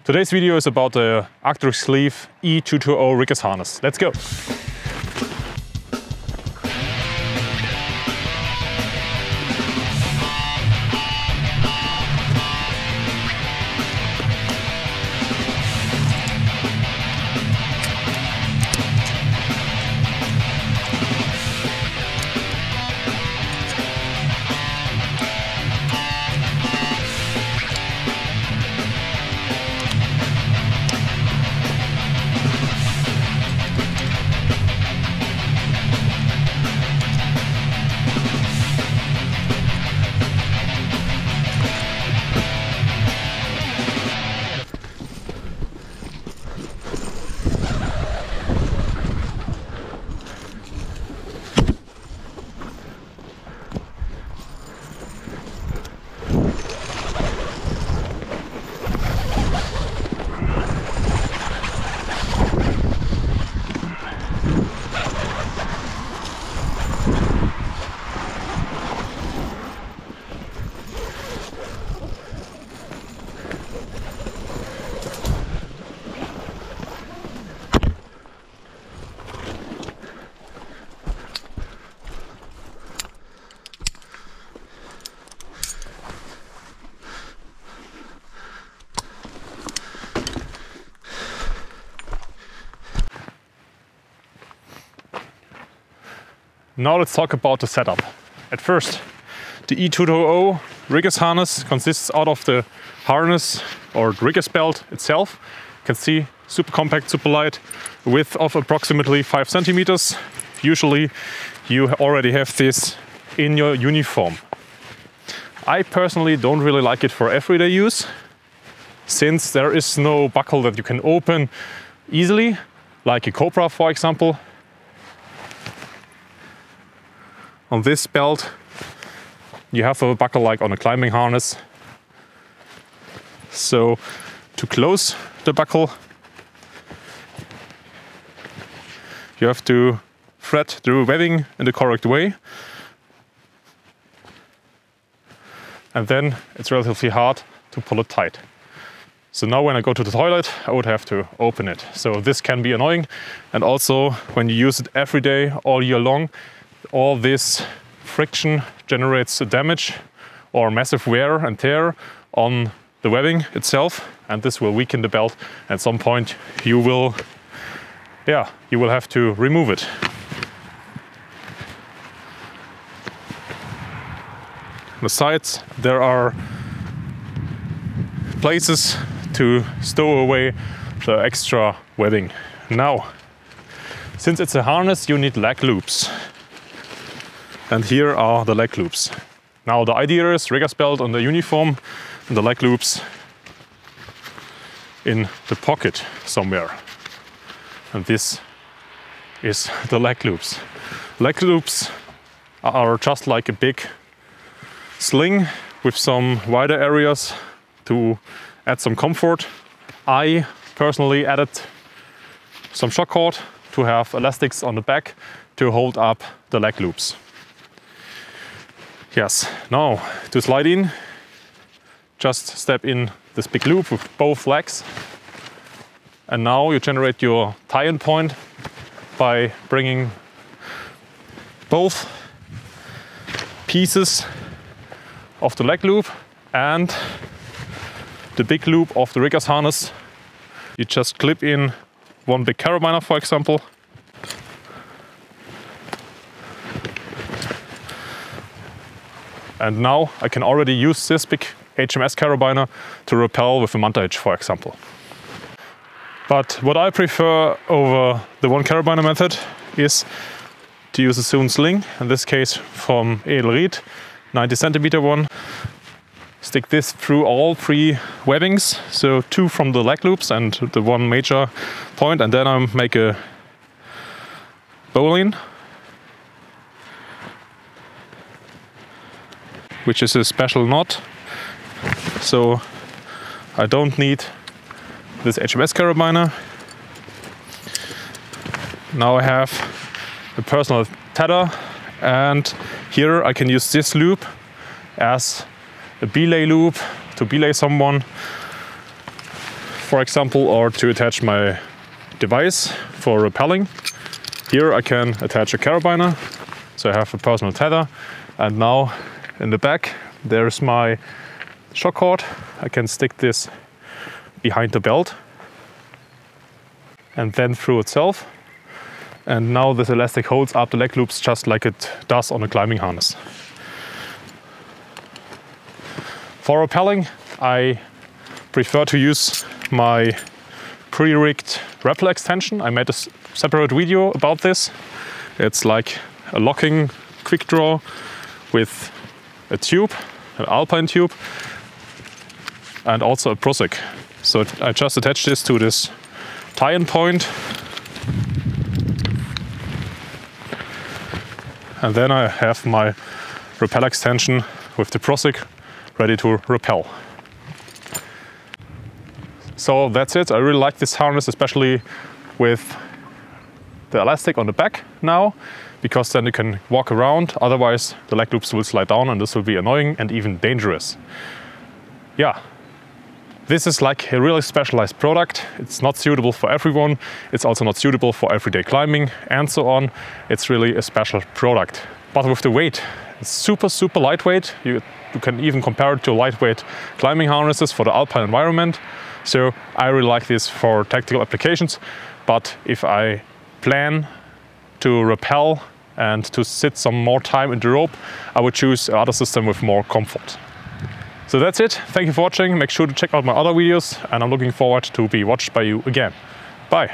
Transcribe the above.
Today's video is about the arcteryx sleeve E220 riggers harness. Let's go! Now let's talk about the setup. At first, the E220 riggers harness consists out of the harness or the riggers belt itself. You can see super compact, super light, width of approximately 5 centimeters. Usually you already have this in your uniform. I personally don't really like it for everyday use, since there is no buckle that you can open easily, like a Cobra for example. On this belt you have a buckle like on a climbing harness. So to close the buckle you have to thread the webbing in the correct way, and then it's relatively hard to pull it tight. So now when I go to the toilet I would have to open it. So this can be annoying, and also when you use it every day all year long, all this friction generates damage or massive wear and tear on the webbing itself, and this will weaken the belt. At some point you will have to remove it. On the sides there are places to stow away the extra webbing. Now, since it's a harness you need leg loops. And here are the leg loops. Now the idea is riggers belt on the uniform and the leg loops in the pocket somewhere. And this is the leg loops. Leg loops are just like a big sling with some wider areas to add some comfort. I personally added some shock cord to have elastics on the back to hold up the leg loops. Yes, now to slide in, just step in this big loop with both legs. And now you generate your tie-in point by bringing both pieces of the leg loop and the big loop of the riggers harness. You just clip in one big carabiner, for example. And now I can already use this big HMS carabiner to rappel with a Untitled, for example. But what I prefer over the one carabiner method is to use a sewn sling, in this case from Edelried, 90 centimeter one. Stick this through all 3 webbings, so 2 from the leg loops and the one major point, and then I make a bowline, which is a special knot, so I don't need this HMS carabiner. Now I have a personal tether, and here I can use this loop as a belay loop to belay someone for example, or to attach my device for rappelling. Here I can attach a carabiner, so I have a personal tether. And now in the back there's my shock cord. I can stick this behind the belt and then through itself. And now this elastic holds up the leg loops just like it does on a climbing harness. For rappelling, I prefer to use my pre-rigged Rappel extension. I made a separate video about this. It's like a locking quick draw with a tube, an alpine tube, and also a prosec. So I just attach this to this tie-in point. And then I have my Rappel extension with the prosec ready to rappel. So that's it. I really like this harness, especially with the elastic on the back now, because then you can walk around. Otherwise the leg loops will slide down and this will be annoying and even dangerous. Yeah, this is like a really specialized product. It's not suitable for everyone. It's also not suitable for everyday climbing and so on. It's really a special product. But with the weight, it's super lightweight. You can even compare it to lightweight climbing harnesses for the alpine environment. So I really like this for tactical applications. But if I plan to rappel and to sit some more time in the rope, I would choose another system with more comfort. So that's it. Thank you for watching. Make sure to check out my other videos, and I'm looking forward to be watched by you again. Bye.